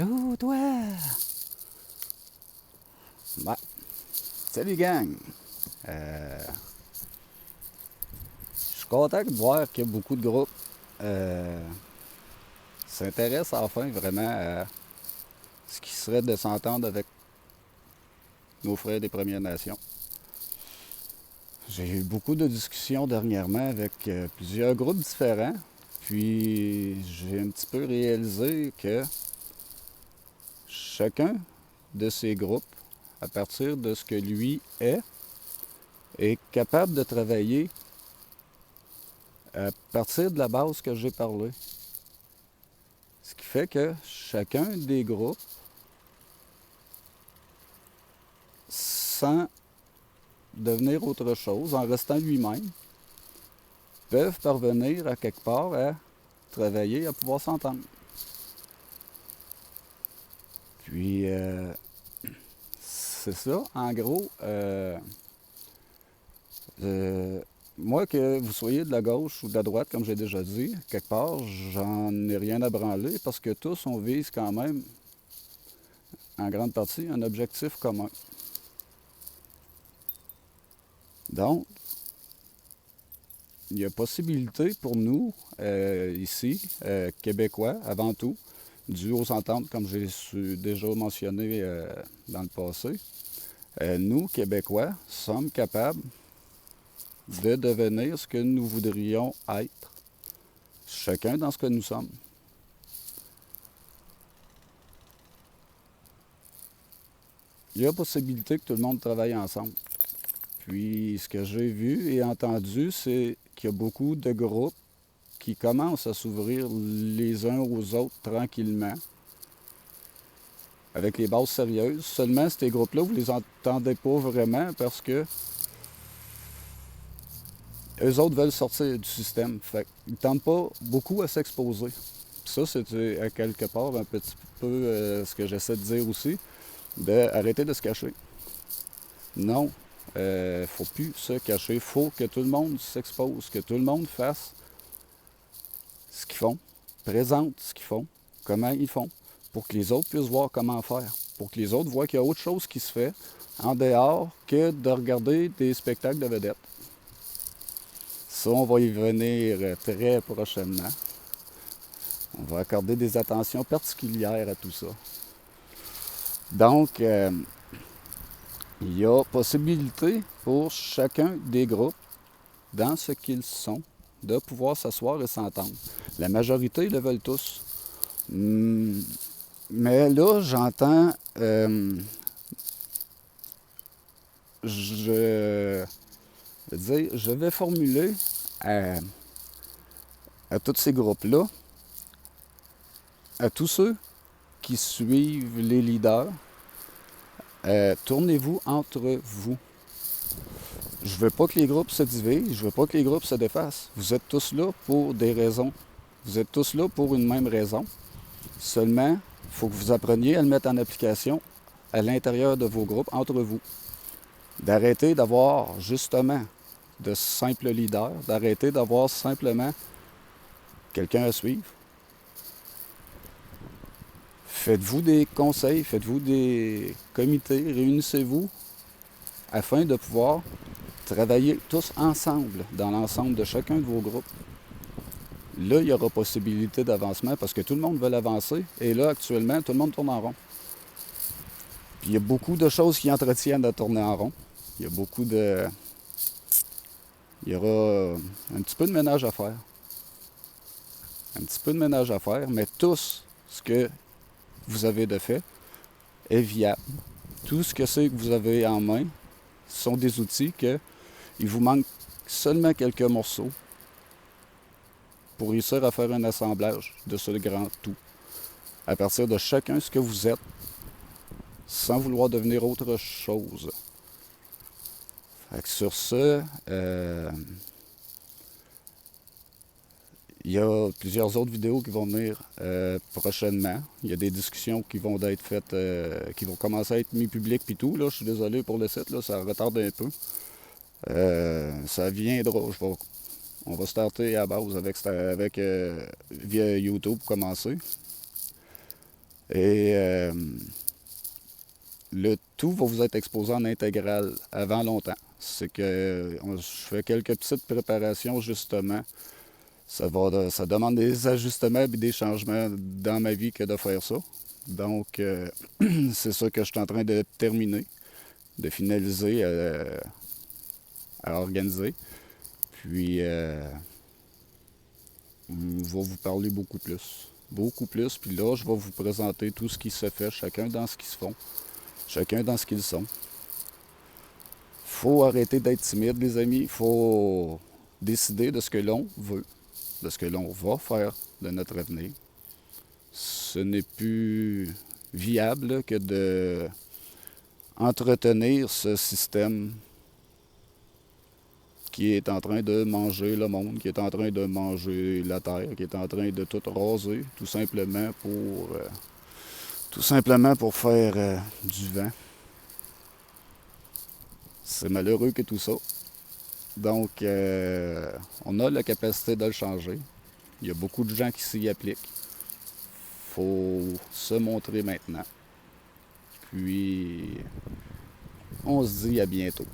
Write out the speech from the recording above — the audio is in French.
Allô, toi? Bah, salut gang! Euh, je suis content de voir qu'il y a beaucoup de groupes s'intéressent enfin vraiment à ce qui serait de s'entendre avec nos frères des Premières Nations. J'ai eu beaucoup de discussions dernièrement avec plusieurs groupes différents, puis j'ai un petit peu réalisé que chacun de ces groupes, à partir de ce que lui est capable de travailler à partir de la base que j'ai parlé. Ce qui fait que chacun des groupes, sans devenir autre chose, en restant lui-même, peuvent parvenir à quelque part à travailler, à pouvoir s'entendre. Puis, c'est ça, en gros. Moi, que vous soyez de la gauche ou de la droite, comme j'ai déjà dit, quelque part, j'en ai rien à branler parce que tous, on vise quand même, en grande partie, un objectif commun. Donc, il y a possibilité pour nous, ici, Québécois, avant tout, dû aux ententes, comme j'ai déjà mentionné dans le passé, nous, Québécois, sommes capables de devenir ce que nous voudrions être, chacun dans ce que nous sommes. Il y a possibilité que tout le monde travaille ensemble. Puis, ce que j'ai vu et entendu, c'est qu'il y a beaucoup de groupes qui commencent à s'ouvrir les uns aux autres tranquillement, avec les bases sérieuses. Seulement, ces groupes-là, vous les entendez pas vraiment parce que eux autres veulent sortir du système. Fait qu'ils ne tentent pas beaucoup à s'exposer. Ça, c'est à quelque part un petit peu ce que j'essaie de dire aussi, d'arrêter de se cacher. Non, faut plus se cacher. Faut que tout le monde s'expose, que tout le monde fasse ce qu'ils font, présente ce qu'ils font, comment ils font, pour que les autres puissent voir comment faire, pour que les autres voient qu'il y a autre chose qui se fait en dehors que de regarder des spectacles de vedettes. Ça, on va y venir très prochainement. On va accorder des attentions particulières à tout ça. Donc, il y a possibilité pour chacun des groupes, dans ce qu'ils sont, de pouvoir s'asseoir et s'entendre. La majorité le veulent tous. Mais là, j'entends... je vais formuler à tous ces groupes-là, à tous ceux qui suivent les leaders, tournez-vous entre vous. Je veux pas que les groupes se divisent, je veux pas que les groupes se défassent. Vous êtes tous là pour des raisons. Vous êtes tous là pour une même raison. Seulement, il faut que vous appreniez à le mettre en application à l'intérieur de vos groupes, entre vous. D'arrêter d'avoir justement de simples leaders, d'arrêter d'avoir simplement quelqu'un à suivre. Faites-vous des conseils, faites-vous des comités, réunissez-vous afin de pouvoir travailler tous ensemble dans l'ensemble de chacun de vos groupes. Là, il y aura possibilité d'avancement parce que tout le monde veut avancer et là, actuellement, tout le monde tourne en rond. Puis il y a beaucoup de choses qui entretiennent à tourner en rond. Il y a beaucoup de... Il y aura un petit peu de ménage à faire. Un petit peu de ménage à faire, mais tout ce que vous avez de fait est viable. Tout ce que c'est que vous avez en main sont des outils que il vous manque seulement quelques morceaux pour réussir à faire un assemblage de ce grand tout. À partir de chacun ce que vous êtes, sans vouloir devenir autre chose. Fait que sur ce, il y a plusieurs autres vidéos qui vont venir prochainement. Il y a des discussions qui vont être faites, qui vont commencer à être mis publiques puis tout. Là, je suis désolé pour le site, là, ça retarde un peu. Ça viendra. On va starter à base avec via YouTube pour commencer. Et le tout va vous être exposé en intégral avant longtemps. C'est que je fais quelques petites préparations justement. Ça demande des ajustements et des changements dans ma vie que de faire ça. Donc, c'est ça que je suis en train de terminer, de finaliser à organiser. Puis, on va vous parler beaucoup plus. Beaucoup plus. Puis là, je vais vous présenter tout ce qui se fait, chacun dans ce qu'ils se font, chacun dans ce qu'ils sont. Faut arrêter d'être timide, les amis. Faut décider de ce que l'on veut, de ce que l'on va faire de notre avenir. Ce n'est plus viable que de entretenir ce système qui est en train de manger le monde, qui est en train de manger la terre, qui est en train de tout raser, tout simplement pour faire du vent. C'est malheureux que tout ça. Donc, on a la capacité de le changer. Il y a beaucoup de gens qui s'y appliquent. Faut se montrer maintenant. Puis, on se dit à bientôt.